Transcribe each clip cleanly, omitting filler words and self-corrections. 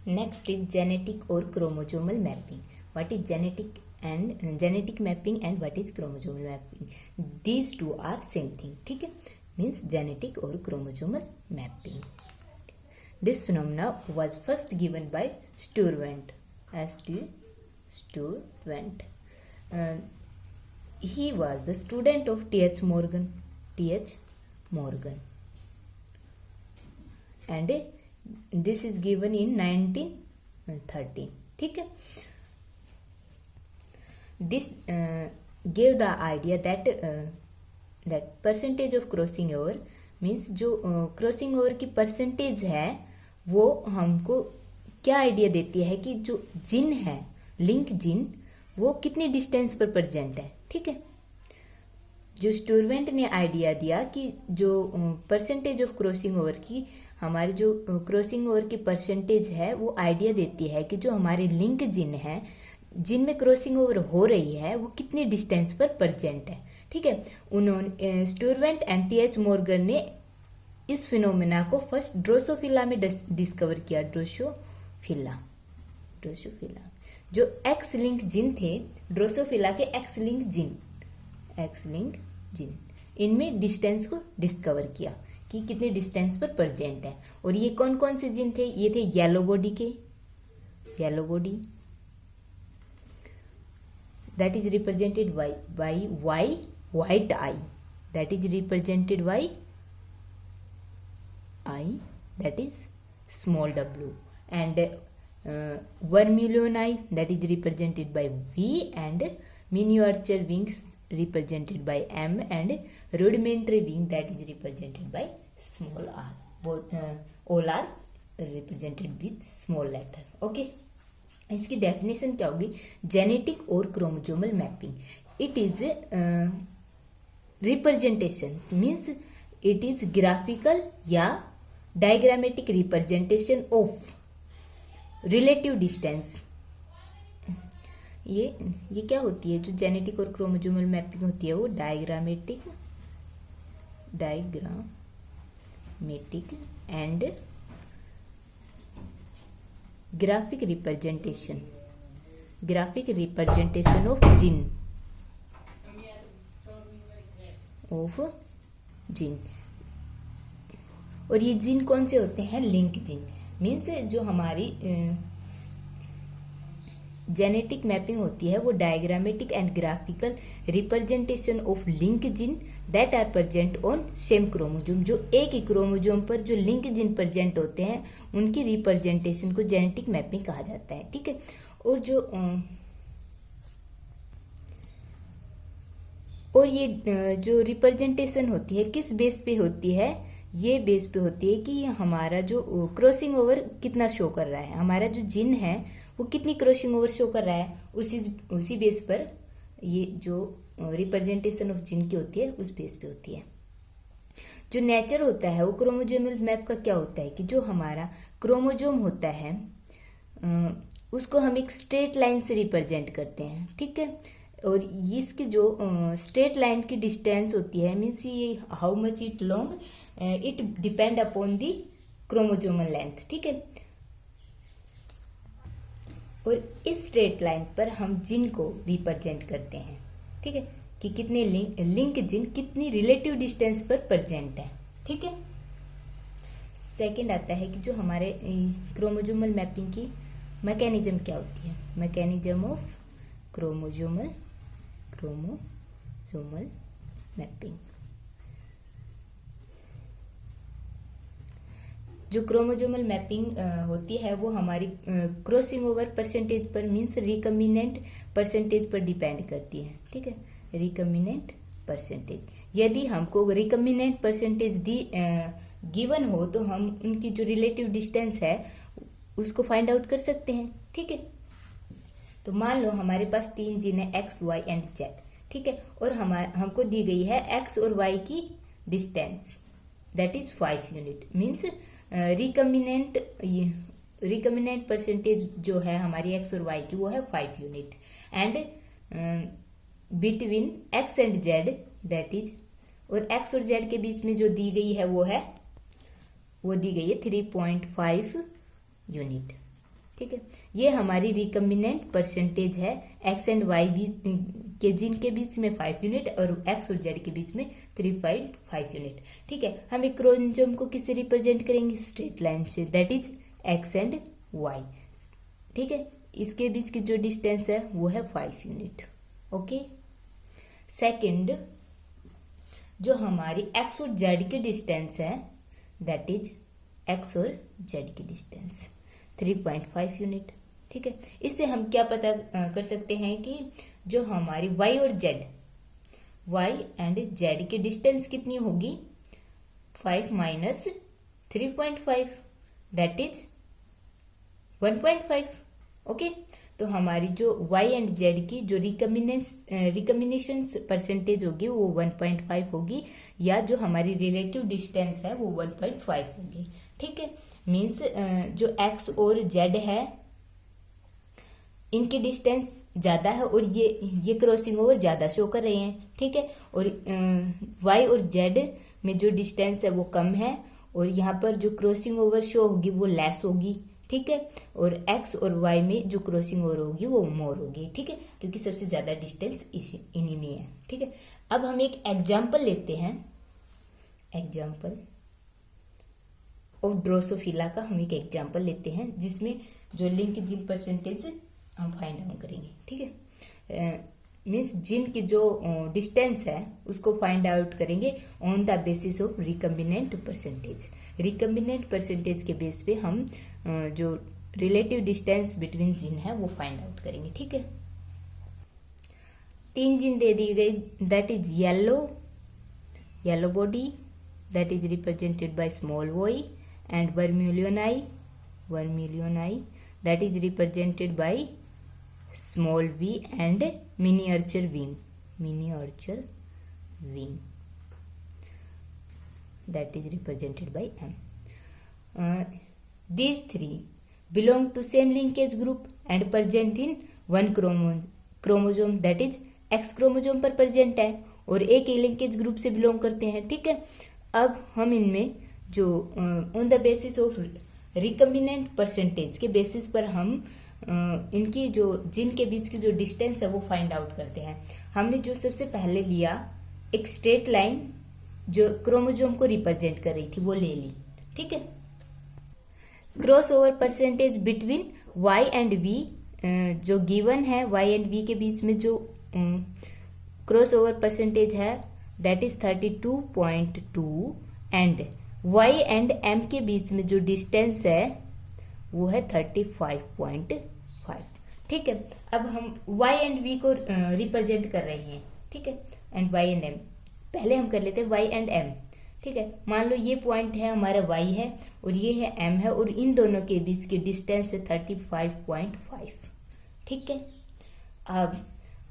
Next is genetic or chromosomal mapping. What is genetic mapping and what is chromosomal mapping? These two are same thing. ठीक है, means genetic or chromosomal mapping. This phenomena was first given by Sturvant. Sturvant. He was the student of T.H. Morgan. And this is given in 1913. ठीक है. This gave the idea that percentage of crossing over means जो crossing over की percentage है वो हमको क्या idea देती है कि जो जिन है, लिंक जिन, वो कितनी डिस्टेंस पर प्रेजेंट है. ठीक है. जो स्टूरवेंट ने आइडिया दिया कि जो परसेंटेज ऑफ क्रॉसिंग ओवर की, हमारी जो क्रॉसिंग ओवर की परसेंटेज है वो आइडिया देती है कि जो हमारे लिंक जिन है, जिनमें क्रॉसिंग ओवर हो रही है, वो कितनी डिस्टेंस पर प्रेजेंट है. ठीक है. उन्होंने स्टूरवेंट एंड टी.एच. मॉर्गन ने इस फिनोमेना को फर्स्ट ड्रोसोफिला में डिस्कवर किया. ड्रोसोफिला जो एक्स लिंक जिन थे, ड्रोसोफिला के एक्स लिंक जिन, इनमें डिस्टेंस को डिस्कवर किया कि कितने डिस्टेंस पर प्रेजेंट है. और ये कौन कौन से जिन थे? ये थे yellow body that is represented by white eye, that is represented by I, that is small w, and vermilion eye, that is represented by V, and miniature wings represented by M, and rudimentary wing, that is represented by small r. Both all are represented with small letter. Okay. इसकी definition क्या होगी? Genetic और chromosomal mapping. It is representation, means it is graphical या diagrammatic representation of relative distance. ये क्या होती है? जो जेनेटिक और क्रोमोसोमल मैपिंग होती है वो diagrammatic and graphic representation of gene. और ये जिन कौन से होते हैं? लिंक जिन. मीन्स जो हमारी जेनेटिक मैपिंग होती है वो diagrammatic and graphical representation of link genes that are present on same chromosome. जो एक ही क्रोमोजोम पर जो लिंक जिन प्रेजेंट होते हैं उनकी रिप्रेजेंटेशन को जेनेटिक मैपिंग कहा जाता है. ठीक है. और ये जो रिप्रेजेंटेशन होती है किस बेस पे होती है? ये बेस पे होती है कि हमारा जो क्रॉसिंग ओवर कितना शो कर रहा है, हमारा जो जिन है वो कितनी क्रॉसिंग ओवर शो कर रहा है, उसी बेस पर ये जो रिप्रेजेंटेशन ऑफ जिन की होती है उस बेस पे होती है. जो नेचर होता है वो क्रोमोसोमल मैप का क्या होता है कि जो हमारा क्रोमोसोम होता है उसको हम एक स्ट्रेट लाइन से रिप्रेजेंट करते हैं. ठीक है. और इसकी जो स्ट्रेट लाइन की डिस्टेंस होती है, मीन्स ये how much it long, it depend upon the chromosomal length. ठीक है. और इस स्ट्रेट लाइन पर हम जिन को रिप्रेजेंट करते हैं. ठीक है. कि कितने लिंक जिन कितनी रिलेटिव डिस्टेंस पर प्रेजेंट है. ठीक है. सेकंड आता है कि जो हमारे क्रोमोसोमल मैपिंग की मैकेनिज्म क्या होती है? Mechanism of chromosomal mapping. जो क्रोमोसोमल मैपिंग होती है वो हमारी क्रॉसिंग ओवर परसेंटेज पर, मीन्स रिकम्बिनेंट परसेंटेज पर डिपेंड करती है. ठीक है. Recombinant percentage. यदि हमको रिकम्बिनेंट परसेंटेज गिवन हो तो हम उनकी जो रिलेटिव डिस्टेंस है उसको फाइंड आउट कर सकते हैं. ठीक है. तो मान लो हमारे पास 3 जिन है एक्स, वाई एंड जेड. ठीक है. और हमको दी गई है एक्स और वाई की distance, that is 5 unit. Means recombinant percentage जो है हमारी एक्स और वाई की वो है 5 unit. And between x and Z, that is, और एक्स और जेड के बीच में जो दी गई है वो दी गई है 3.5 यूनिट. ठीक है। ये हमारी रिकम्बिनेंट परसेंटेज है एक्स एंड वाई के जीन के बीच में 5 यूनिट और एक्स और जेड के बीच में 3.5 यूनिट। ठीक है। हम एक क्रोमोसोम को किससे रिप्रेजेंट करेंगे? स्ट्रेट लाइन से, that is X and Y. ठीक है। इसके बीच की जो डिस्टेंस है वो है 5 यूनिट। ओके। सेकंड, जो हमारी एक्स और जेड की डिस्टेंस है दैट इज एक्स और जेड की डिस्टेंस 3.5 यूनिट। ठीक है। इससे हम क्या पता कर सकते हैं कि जो हमारी वाई और जेड, वाई एंड जेड की डिस्टेंस कितनी होगी? 5 माइनस 3.5 दैट इज 1.5। ओके। तो हमारी जो वाई एंड जेड की जो रिकम्बिनेशन परसेंटेज होगी वो 1.5 होगी, या जो हमारी रिलेटिव डिस्टेंस है वो 1.5 होगी। ठीक है। मीन्स जो एक्स और जेड है इनकी डिस्टेंस ज्यादा है और ये क्रॉसिंग ओवर ज्यादा शो कर रहे हैं। ठीक है। और वाई और जेड में जो डिस्टेंस है वो कम है और यहाँ पर जो क्रॉसिंग ओवर शो होगी वो लेस होगी। ठीक है। और एक्स और वाई में जो क्रॉसिंग ओवर होगी वो मोर होगी। ठीक है। क्योंकि सबसे ज्यादा डिस्टेंस इन्हीं में है। ठीक है। अब हम एक एग्जाम्पल लेते हैं, एग्जाम्पल ऑफ ड्रोसोफिला का हम एक एग्जाम्पल लेते हैं जिसमें जो लिंक जीन परसेंटेज हम फाइंड आउट करेंगे। ठीक है। मीन्स जीन की जो डिस्टेंस है उसको फाइंड आउट करेंगे on the basis of recombinant percentage. Recombinant percentage के बेस पे हम जो रिलेटिव डिस्टेंस बिटवीन जीन है वो फाइंड आउट करेंगे। ठीक है। 3 जीन दे दी गई, that is yellow body that is represented by small Y and vermilion eye that is represented by small v and miniature wing that is represented by m. These three belong to same linkage group and present in one chromosome that is X chromosome पर present है और एक ही linkage group से belong करते हैं। ठीक है। अब हम इनमें जो on the basis of recombinant percentage के बेसिस पर हम इनकी जो जिन के बीच की जो डिस्टेंस है वो फाइंड आउट करते हैं। हमने जो सबसे पहले लिया एक स्ट्रेट लाइन जो क्रोमोसोम को रिप्रेजेंट कर रही थी वो ले ली। ठीक है। Cross over percentage between y and v जो गिवन है y एंड v के बीच में जो क्रॉस ओवर परसेंटेज है that is 32.2 and y and m के बीच में जो डिस्टेंस है वो है 35.5। ठीक है। अब हम y एंड v को रिप्रेजेंट कर रहे हैं। ठीक है। एंड y एंड m पहले हम कर लेते हैं y एंड m। ठीक है। मान लो ये पॉइंट है हमारा y है और ये है m है और इन दोनों के बीच की डिस्टेंस है 35.5। ठीक है। अब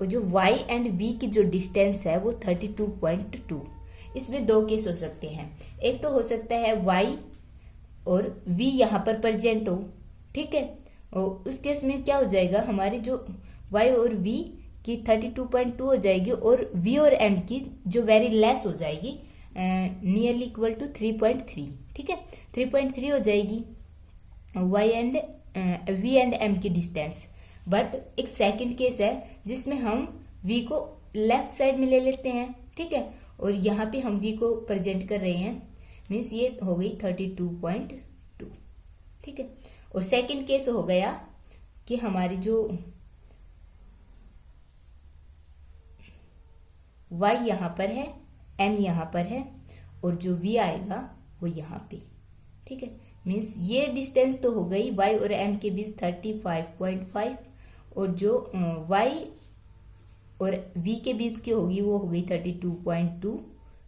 जो y एंड v की जो डिस्टेंस है वो 32.2। इसमें 2 केस हो सकते हैं। एक तो हो सकता है y और v यहाँ पर प्रेजेंट हो। ठीक है। और उस केस में क्या हो जाएगा, हमारी जो y और v की 32.2 हो जाएगी और v और m की जो वेरी लेस हो जाएगी नियरली इक्वल टू 3.3। ठीक है। 3.3 हो जाएगी y and v and m की डिस्टेंस। बट एक सेकंड केस है जिसमें हम v को लेफ्ट साइड में ले लेते हैं। ठीक है। और यहाँ पे हम v को प्रेजेंट कर रहे हैं, मीन्स ये हो गई 32.2। ठीक है। और सेकंड केस हो गया कि हमारी जो y यहाँ पर है, m यहाँ पर है और जो v आएगा वो यहाँ पे। ठीक है। मीन्स ये डिस्टेंस तो हो गई y और m के बीच 35.5 और जो y और v के बीच की होगी वो हो गई 32.2।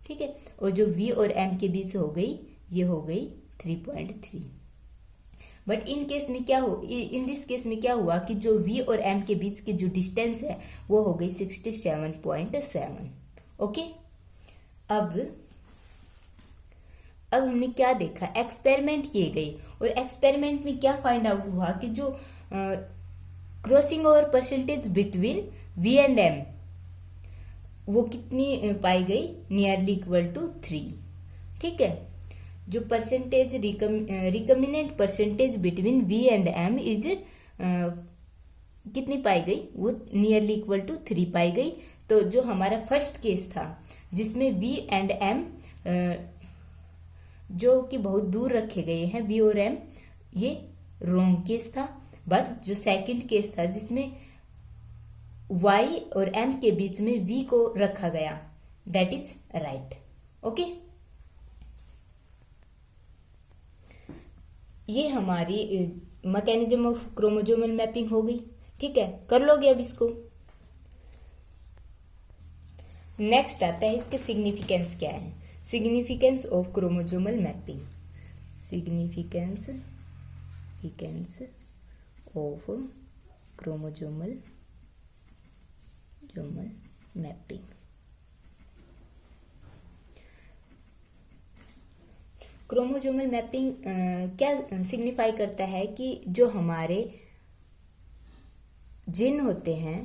ठीक है। और जो v और m के बीच हो गई ये हो गई 3.3। बट इन दिस केस में क्या हुआ कि जो v और m के बीच की जो डिस्टेंस है वो हो गई 67.7। ओके। अब हमने क्या देखा, एक्सपेरिमेंट किए गए और एक्सपेरिमेंट में क्या फाइंड आउट हुआ कि जो crossing over percentage between v and m वो कितनी पाई गई, नियरली इक्वल टू 3। ठीक है। जो percentage recombinant percentage between V and M is कितनी पाई गई, वो नियरली इक्वल टू 3 पाई गई। तो जो हमारा फर्स्ट केस था जिसमें वी एंड एम जो कि बहुत दूर रखे गए हैं, वी और एम, ये रॉन्ग केस था। बट जो सेकंड केस था जिसमें y और m के बीच में v को रखा गया, दैट इज राइट। ओके, ये हमारी मैकेनिज्म ऑफ क्रोमोजोमल मैपिंग हो गई। ठीक है, कर लोगे अब इसको। नेक्स्ट आता है इसके सिग्निफिकेंस क्या है। Significance of chromosomal mapping, significance of chromosomal mapping. Chromosomal mapping क्या सिग्निफाई करता है कि जो हमारे जीन होते हैं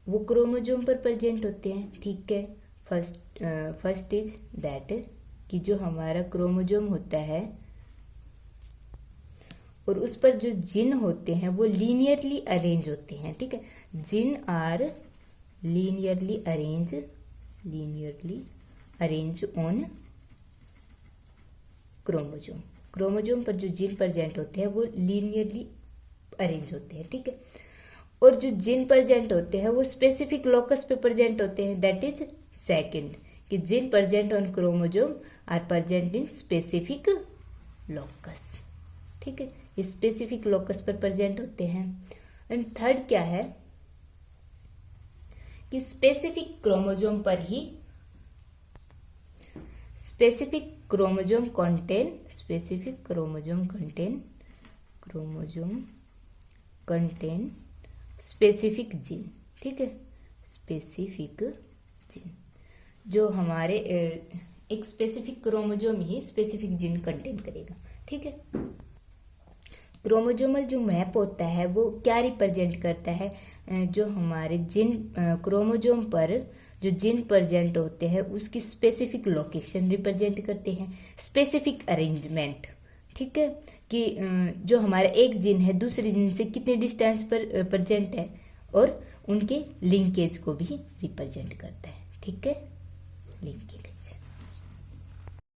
वो क्रोमोजोम पर प्रेजेंट होते हैं। ठीक है, फर्स्ट इज दैट कि जो हमारा क्रोमोजोम होता है और उस पर जो जीन होते हैं वो लीनियरली अरेंज होते हैं। ठीक है, gene are linearly arrange on chromosome. Chromosome पर जो जीन प्रेजेंट होते हैं वो लीनियरली अरेंज होते हैं। ठीक है, और जो जीन प्रेजेंट होते हैं वो स्पेसिफिक लोकस पे प्रेजेंट होते हैं, दैट इज सेकंड, कि gene present on chromosome are present in specific locus. ठीक है, ये स्पेसिफिक लोकस पर प्रेजेंट होते हैं। एंड थर्ड क्या है कि स्पेसिफिक क्रोमोजोम पर ही specific chromosome contain specific gene. ठीक है, स्पेसिफिक जीन, जो हमारे एक स्पेसिफिक क्रोमोजोम ही स्पेसिफिक जीन कंटेन करेगा। ठीक है, क्रोमोजोमल जो मैप होता है वो क्या रिप्रेजेंट करता है, जो हमारे जीन क्रोमोजोम पर जो जीन प्रेजेंट होते हैं उसकी स्पेसिफिक लोकेशन रिप्रेजेंट करते हैं, स्पेसिफिक अरेंजमेंट। ठीक है, कि जो हमारा एक जीन है दूसरे जीन से कितने डिस्टेंस पर प्रेजेंट है, और उनके लिंकेज को भी रिप्रेजेंट करता है। ठीक है, लिंकिंग।